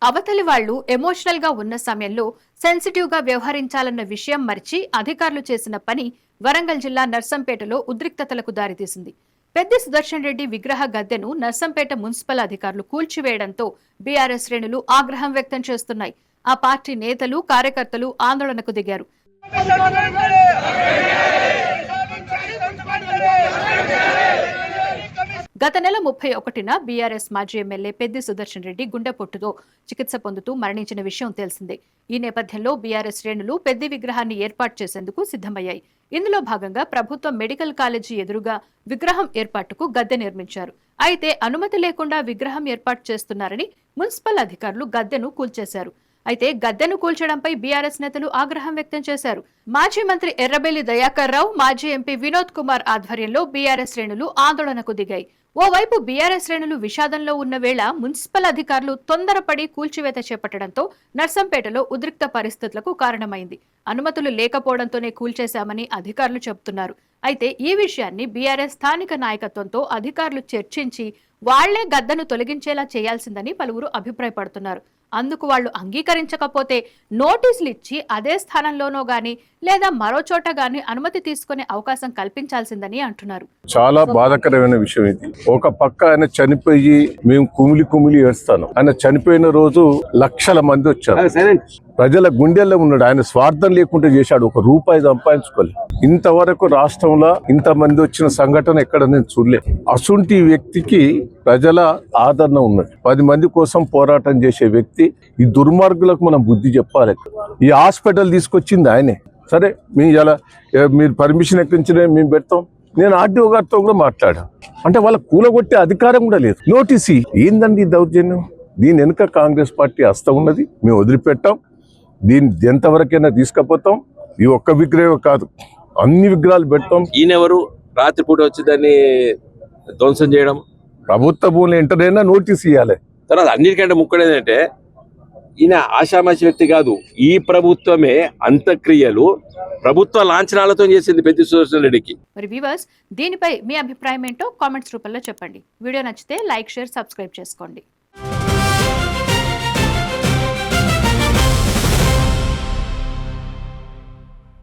అవతలి వాళ్లు ఎమోషనల్ గా ఉన్న సమయంలో సెన్సిటివ్ గా వ్యవహరించాలన్న విషయం మరిచి అధికారులు చేసిన పని వరంగల్ జిల్లా నర్సంపేటలో ఉద్రిక్తతలకు దారితీసింది. పెద్ది సుదర్శన్ రెడ్డి విగ్రహ గద్దెను నర్సంపేట మున్సిపల్ అధికారులు కూల్చివేయడంతో బీఆర్ఎస్ శ్రేణులు ఆగ్రహం వ్యక్తం చేస్తున్నాయి. ఆ పార్టీ నేతలు, కార్యకర్తలు ఆందోళనకు దిగారు. గత నెల 31న బీఆర్ఎస్ మాజీ ఎమ్మెల్యే పెద్ది సుదర్శన్ రెడ్డి గుండెపోటుతో చికిత్స పొందుతూ మరణించిన విషయం తెలిసిందే. ఈ నేపథ్యంలో బీఆర్ఎస్ శ్రేణులు పెద్ది విగ్రహాన్ని ఏర్పాటు చేసేందుకు సిద్ధమయ్యాయి. ఇందులో భాగంగా ప్రభుత్వ మెడికల్ కాలేజీ ఎదురుగా విగ్రహం ఏర్పాటుకు గద్దె నిర్మించారు. అయితే అనుమతి లేకుండా విగ్రహం ఏర్పాటు చేస్తున్నారని మున్సిపల్ అధికారులు గద్దెను కూల్చేశారు. అయితే గద్దెను కూల్చడంపై బీఆర్ఎస్ నేతలు ఆగ్రహం వ్యక్తం చేశారు. మాజీ మంత్రి ఎర్రబెల్లి దయాకర్ రావు, మాజీ ఎంపీ వినోద్ కుమార్ ఆధ్వర్యంలో బీఆర్ఎస్ శ్రేణులు ఆందోళనకు దిగాయి. ఓవైపు బీఆర్ఎస్ శ్రేణులు విషాదంలో ఉన్న వేళ మున్సిపల్ అధికారులు తొందరపడి కూల్చివేత చేపట్టడంతో నర్సంపేటలో ఉద్రిక్త పరిస్థితులకు కారణమైంది. అనుమతులు లేకపోవడంతోనే కూల్చేశామని అధికారులు చెబుతున్నారు. అయితే ఈ విషయాన్ని బీఆర్ఎస్ స్థానిక నాయకత్వంతో అధికారులు చర్చించి వాళ్లే గద్దను తొలగించేలా చేయాల్సిందని పలువురు అభిప్రాయపడుతున్నారు. అందుకు వాళ్లు అంగీకరించకపోతే నోటీసులు ఇచ్చి అదే స్థానంలోనో గాని లేదా మరో చోట గాని అనుమతి తీసుకునే అవకాశం కల్పించాల్సిందని అంటున్నారు. చాలా బాధాకరమైన విషయం ఇది. ఒక పక్క ఆయన చనిపోయి మేము కుమిలి ఏడుస్తాను. ఆయన చనిపోయిన రోజు లక్షల మంది వచ్చారు. ప్రజల గుండెల్లో ఉన్నాడు. ఆయన స్వార్థం లేకుండా చేశాడు. ఒక రూపాయి సంపాదించుకోలేదు. ఇంతవరకు రాష్ట్రంలో ఇంతమంది వచ్చిన సంఘటన ఎక్కడ నేను చూడలేదు. అసుంటి వ్యక్తికి ప్రజల ఆదరణ ఉన్నది. 10 మంది కోసం పోరాటం చేసే వ్యక్తి. ఈ దుర్మార్గులకు మనం బుద్ధి చెప్పాలి. ఈ హాస్పిటల్ తీసుకొచ్చింది ఆయనే. సరే మీరు పర్మిషన్ ఎక్కించిన మేము పెడతాం. నేను ఆర్డీఓ గారితో కూడా మాట్లాడా. అంటే వాళ్ళ కూలగొట్టే అధికారం కూడా లేదు. నోటీస్ ఏందండి దౌర్జన్యం? దీని వెనుక కాంగ్రెస్ పార్టీ హస్తం ఉన్నది. మేము వదిలిపెట్టాం. దీన్ని ఎంతవరకైనా తీసుకుపోతాం. ఈ ఒక్క విగ్రహం కాదు, అన్ని విగ్రహాలు పెడతాం. ఈయనెవరు రాత్రిపూట వచ్చి దాన్ని ధ్వంసం చేయడం? ప్రభుత్వ భూములు ఎంటరైనా నోటీస్ ఇవ్వాలి. తర్వాత అన్నిటికంటే ముక్కడేంటంటే ఈయన ఆషామాషి వ్యక్తి కాదు. ఈ ప్రభుత్వమే అంత్యక్రియలు ప్రభుత్వ లాంఛనాలతో చేసింది పెద్ది సుదర్శన్ రెడ్డికి. మరి వ్యూవర్స్, దీనిపై మీ అభిప్రాయం ఏంటో కామెంట్స్ రూపంలో చెప్పండి. వీడియో నచ్చితే లైక్, షేర్, సబ్స్క్రైబ్ చేసుకోండి.